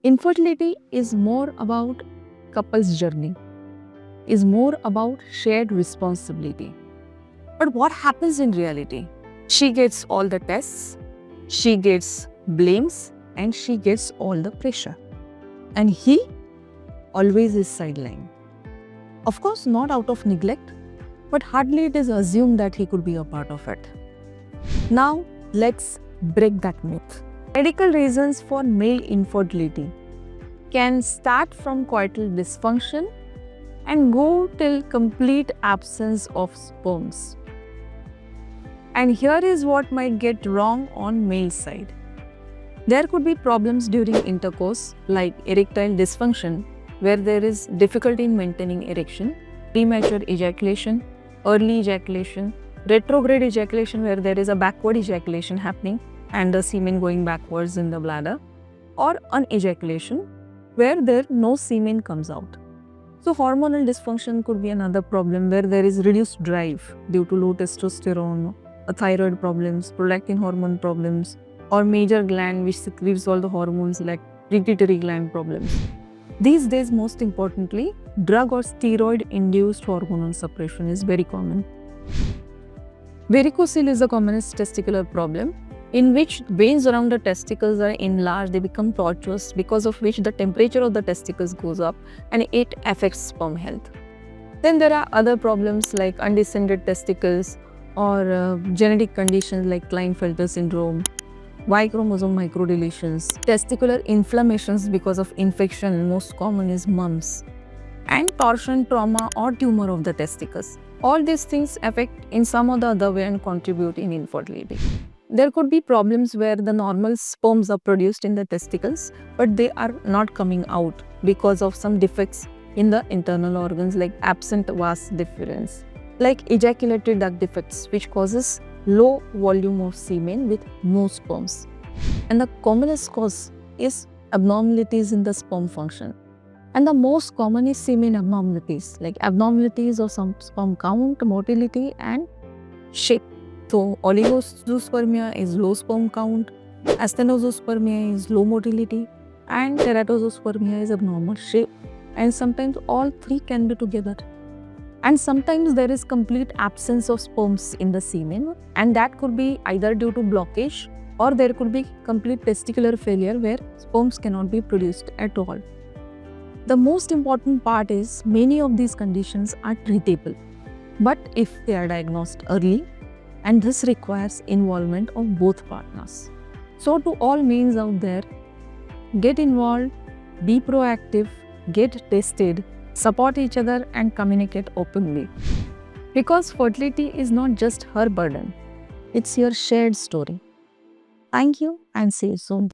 Infertility is more about couple's journey, is more about shared responsibility. But what happens in reality? She gets all the tests, she gets blames, and she gets all the pressure. And he always is sidelined. Of course, not out of neglect, but hardly it is assumed that he could be a part of it. Now, let's break that myth. Medical reasons for male infertility can start from coital dysfunction and go till complete absence of sperms. And here is what might get wrong on male side. There could be problems during intercourse like erectile dysfunction, where there is difficulty in maintaining erection, premature ejaculation, early ejaculation, retrograde ejaculation where there is a backward ejaculation happening and the semen going backwards in the bladder, or unejaculation where no semen comes out. So hormonal dysfunction could be another problem where there is reduced drive due to low testosterone, thyroid problems, prolactin hormone problems, or major gland which secretes all the hormones like pituitary gland problems. These days, most importantly, drug or steroid-induced hormonal suppression is very common. Varicocele is the commonest testicular problem in which veins around the testicles are enlarged, they become tortuous, because of which the temperature of the testicles goes up and it affects sperm health. Then there are other problems like undescended testicles or genetic conditions like Klinefelter syndrome, Y chromosome microdeletions, testicular inflammations because of infection, most common is mumps, and torsion, trauma or tumor of the testicles. All these things affect in some or the other way and contribute in infertility. There could be problems where the normal sperms are produced in the testicles, but they are not coming out because of some defects in the internal organs like absent vas deferens, like ejaculatory duct defects, which causes low volume of semen with no sperms. And the commonest cause is abnormalities in the sperm function. And the most common is semen abnormalities, like abnormalities of some sperm count, motility and shape. So oligozoospermia is low sperm count, asthenozoospermia is low motility, and teratozoospermia is abnormal shape. And sometimes all three can be together. And sometimes there is complete absence of sperms in the semen, and that could be either due to blockage or there could be complete testicular failure where sperms cannot be produced at all. The most important part is many of these conditions are treatable, but if they are diagnosed early, and this requires involvement of both partners. So to all males out there, get involved, be proactive, get tested, support each other and communicate openly. Because fertility is not just her burden, it's your shared story. Thank you and see you soon.